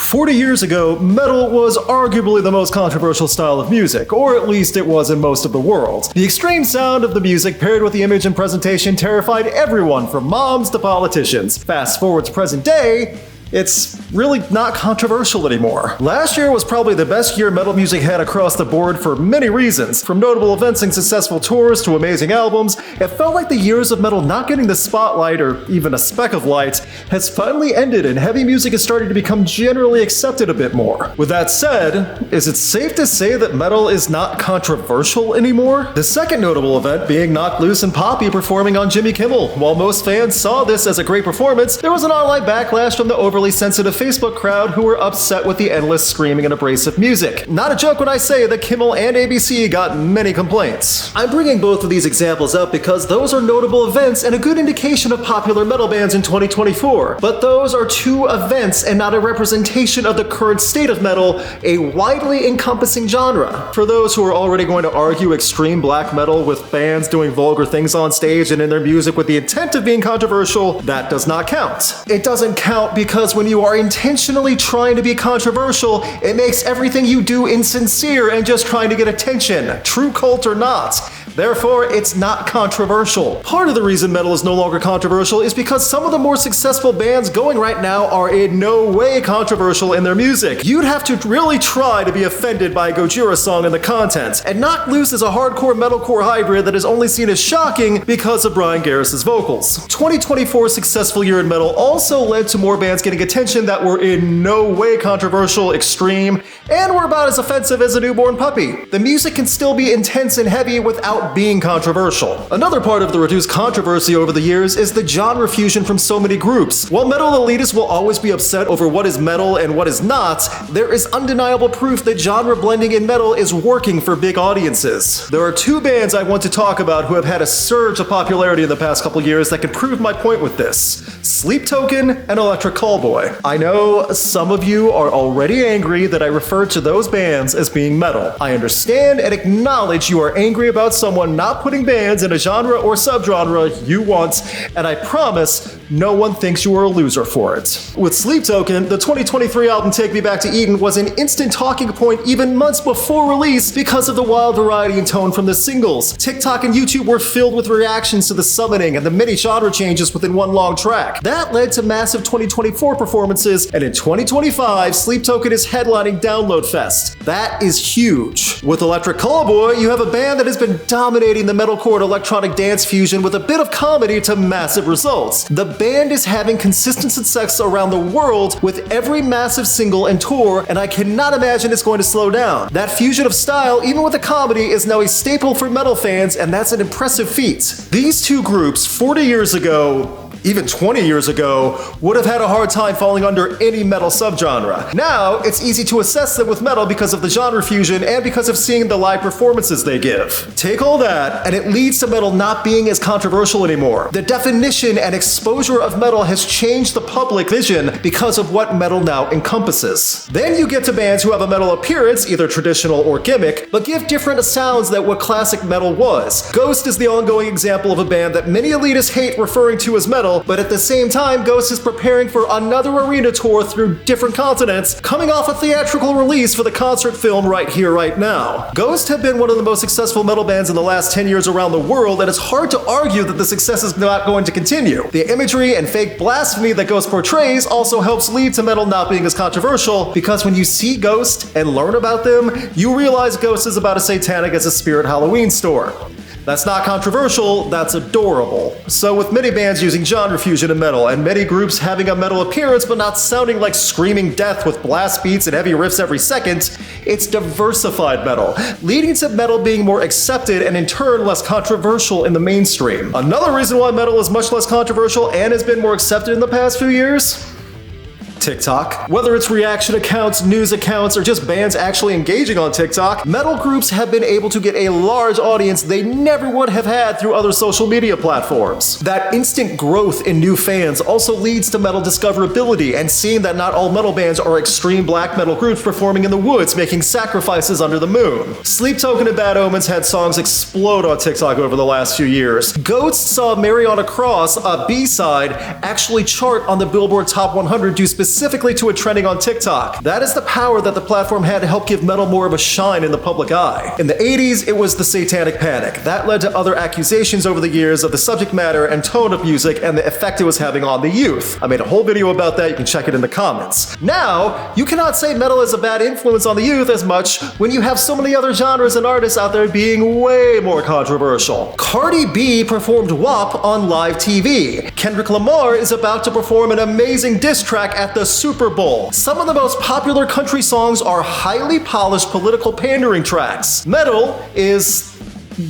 40 years ago, metal was arguably the most controversial style of music, or at least it was in most of the world. The extreme sound of the music paired with the image and presentation terrified everyone from moms to politicians. Fast forward to present day, it's really not controversial anymore. Last year was probably the best year metal music had across the board for many reasons. From notable events and successful tours to amazing albums, it felt like the years of metal not getting the spotlight or even a speck of light has finally ended and heavy music is starting to become generally accepted a bit more. With that said, is it safe to say that metal is not controversial anymore? The second notable event being Knocked Loose and Poppy performing on Jimmy Kimmel. While most fans saw this as a great performance, there was an online backlash from the overly sensitive Facebook crowd who were upset with the endless screaming and abrasive music. Not a joke when I say that Kimmel and ABC got many complaints. I'm bringing both of these examples up because those are notable events and a good indication of popular metal bands in 2024. But those are two events and not a representation of the current state of metal, a widely encompassing genre. For those who are already going to argue extreme black metal with bands doing vulgar things on stage and in their music with the intent of being controversial, that does not count. It doesn't count because when you are intentionally trying to be controversial, it makes everything you do insincere and just trying to get attention, true cult or not. Therefore, it's not controversial. Part of the reason metal is no longer controversial is because some of the more successful bands going right now are in no way controversial in their music. You'd have to really try to be offended by a Gojira song and the content. And Knocked Loose is a hardcore metalcore hybrid that is only seen as shocking because of Brian Garris' vocals. 2024's successful year in metal also led to more bands getting attention that were in no way controversial, extreme, and were about as offensive as a newborn puppy. The music can still be intense and heavy without being controversial. Another part of the reduced controversy over the years is the genre fusion from so many groups. While metal elitists will always be upset over what is metal and what is not, there is undeniable proof that genre blending in metal is working for big audiences. There are two bands I want to talk about who have had a surge of popularity in the past couple years that can prove my point with this: Sleep Token and Electric Callboy. I know some of you are already angry that I refer to those bands as being metal. I understand and acknowledge you are angry about someone not putting bands in a genre or subgenre you want, and I promise no one thinks you are a loser for it. With Sleep Token, the 2023 album Take Me Back to Eden was an instant talking point even months before release because of the wild variety and tone from the singles. TikTok and YouTube were filled with reactions to the summoning and the many genre changes within one long track. That led to massive 2024 performances, and in 2025, Sleep Token is headlining Download Fest. That is huge. With Electric Callboy, you have a band that has been dominating the metalcore and electronic dance fusion with a bit of comedy to massive results. The band is having consistent success around the world with every massive single and tour, and I cannot imagine it's going to slow down. That fusion of style, even with the comedy, is now a staple for metal fans, and that's an impressive feat. These two groups, 40 years ago, even 20 years ago, would have had a hard time falling under any metal subgenre. Now, it's easy to assess them with metal because of the genre fusion and because of seeing the live performances they give. Take all that, and it leads to metal not being as controversial anymore. The definition and exposure of metal has changed the public vision because of what metal now encompasses. Then you get to bands who have a metal appearance, either traditional or gimmick, but give different sounds than what classic metal was. Ghost is the ongoing example of a band that many elitists hate referring to as metal, but at the same time, Ghost is preparing for another arena tour through different continents, coming off a theatrical release for the concert film Right Here, Right Now. Ghost have been one of the most successful metal bands in the last 10 years around the world, and it's hard to argue that the success is not going to continue. The imagery and fake blasphemy that Ghost portrays also helps lead to metal not being as controversial, because when you see Ghost and learn about them, you realize Ghost is about as satanic as a spirit Halloween store. That's not controversial, that's adorable. So with many bands using genre fusion in metal, and many groups having a metal appearance but not sounding like screaming death with blast beats and heavy riffs every second, it's diversified metal, leading to metal being more accepted and in turn less controversial in the mainstream. Another reason why metal is much less controversial and has been more accepted in the past few years? TikTok. Whether it's reaction accounts, news accounts, or just bands actually engaging on TikTok, metal groups have been able to get a large audience they never would have had through other social media platforms. That instant growth in new fans also leads to metal discoverability and seeing that not all metal bands are extreme black metal groups performing in the woods making sacrifices under the moon. Sleep Token and Bad Omens had songs explode on TikTok over the last few years. Ghost saw Mary on a Cross, a B-side, actually chart on the Billboard Top 100 due specifically specifically to it trending on TikTok. That is the power that the platform had to help give metal more of a shine in the public eye. In the 80s, it was the Satanic Panic. That led to other accusations over the years of the subject matter and tone of music and the effect it was having on the youth. I made a whole video about that, you can check it in the comments. Now, you cannot say metal is a bad influence on the youth as much when you have so many other genres and artists out there being way more controversial. Cardi B performed WAP on live TV. Kendrick Lamar is about to perform an amazing diss track at the Super Bowl. Some of the most popular country songs are highly polished political pandering tracks. Metal is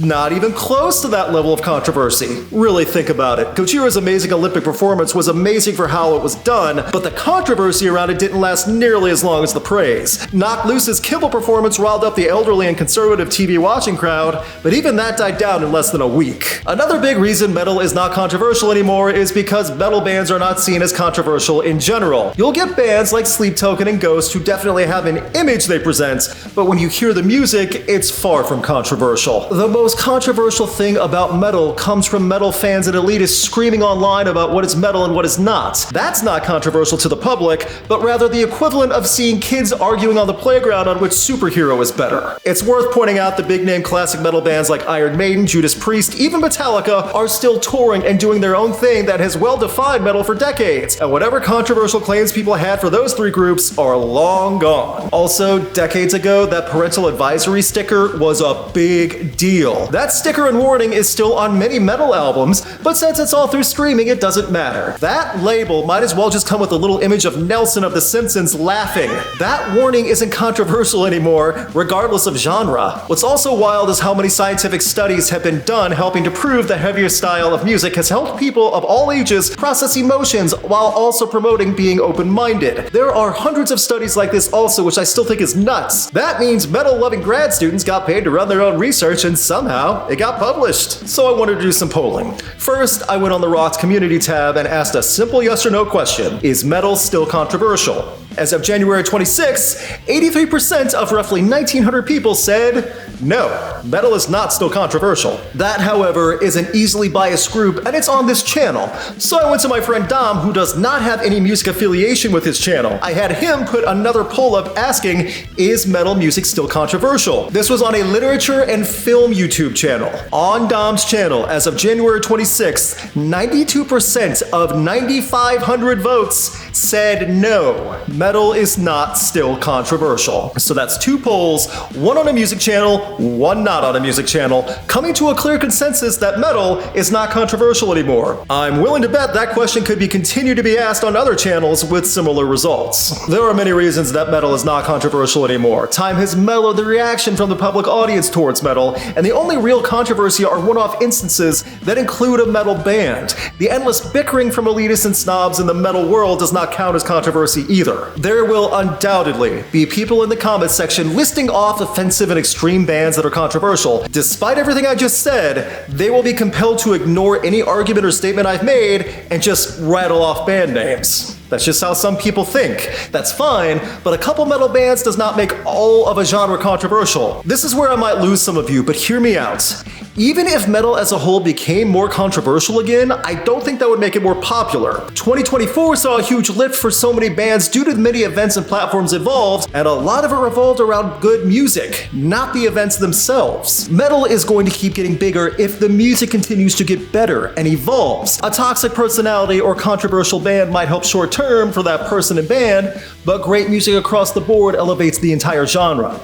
not even close to that level of controversy. Really think about it. Gojira's amazing Olympic performance was amazing for how it was done, but the controversy around it didn't last nearly as long as the praise. Knock Loose's Kimball performance riled up the elderly and conservative TV watching crowd, but even that died down in less than a week. Another big reason metal is not controversial anymore is because metal bands are not seen as controversial in general. You'll get bands like Sleep Token and Ghost who definitely have an image they present, but when you hear the music, it's far from controversial. The most controversial thing about metal comes from metal fans and elitists screaming online about what is metal and what is not. That's not controversial to the public, but rather the equivalent of seeing kids arguing on the playground on which superhero is better. It's worth pointing out that big-name classic metal bands like Iron Maiden, Judas Priest, even Metallica are still touring and doing their own thing that has well-defined metal for decades, and whatever controversial claims people had for those three groups are long gone. Also, decades ago, that parental advisory sticker was a big deal. That sticker and warning is still on many metal albums, but since it's all through streaming, it doesn't matter. That label might as well just come with a little image of Nelson of The Simpsons laughing. That warning isn't controversial anymore, regardless of genre. What's also wild is how many scientific studies have been done helping to prove the heavier style of music has helped people of all ages process emotions while also promoting being open-minded. There are hundreds of studies like this also, which I still think is nuts. That means metal-loving grad students got paid to run their own research and somehow it got published. So I wanted to do some polling. First, I went on the Rocked Community tab and asked a simple yes or no question. Is metal still controversial? As of January 26, 83% of roughly 1,900 people said no, metal is not still controversial. That, however, is an easily biased group and it's on this channel. So I went to my friend Dom, who does not have any music affiliation with his channel. I had him put another poll up asking, is metal music still controversial? This was on a literature and film YouTube channel. On Dom's channel, as of January 26th, 92% of 9,500 votes said no, metal is not still controversial. So that's two polls, one on a music channel, one not on a music channel, coming to a clear consensus that metal is not controversial anymore. I'm willing to bet that question could be continued to be asked on other channels with similar results. There are many reasons that metal is not controversial anymore. Time has mellowed the reaction from the public audience towards metal, and the only real controversy are one-off instances that include a metal band. The endless bickering from elitists and snobs in the metal world does not count as controversy either. There will undoubtedly be people in the comments section listing off offensive and extreme bands that are controversial. Despite everything I just said, they will be compelled to ignore any argument or statement I've made and just rattle off band names. That's just how some people think. That's fine, but a couple metal bands does not make all of a genre controversial. This is where I might lose some of you, but hear me out. Even if metal as a whole became more controversial again, I don't think that would make it more popular. 2024 saw a huge lift for so many bands due to the many events and platforms involved, and a lot of it revolved around good music, not the events themselves. Metal is going to keep getting bigger if the music continues to get better and evolves. A toxic personality or controversial band might help short term for that person and band, but great music across the board elevates the entire genre.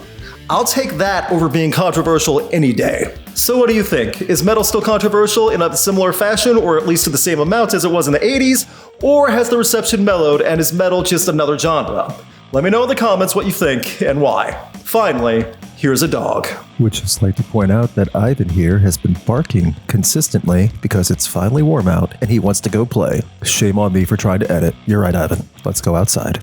I'll take that over being controversial any day. So what do you think? Is metal still controversial in a similar fashion, or at least to the same amount as it was in the 80s? Or has the reception mellowed and is metal just another genre? Let me know in the comments what you think and why. Finally, here's a dog. Which is like to point out that Ivan here has been barking consistently because it's finally warm out and he wants to go play. Shame on me for trying to edit. You're right, Ivan. Let's go outside.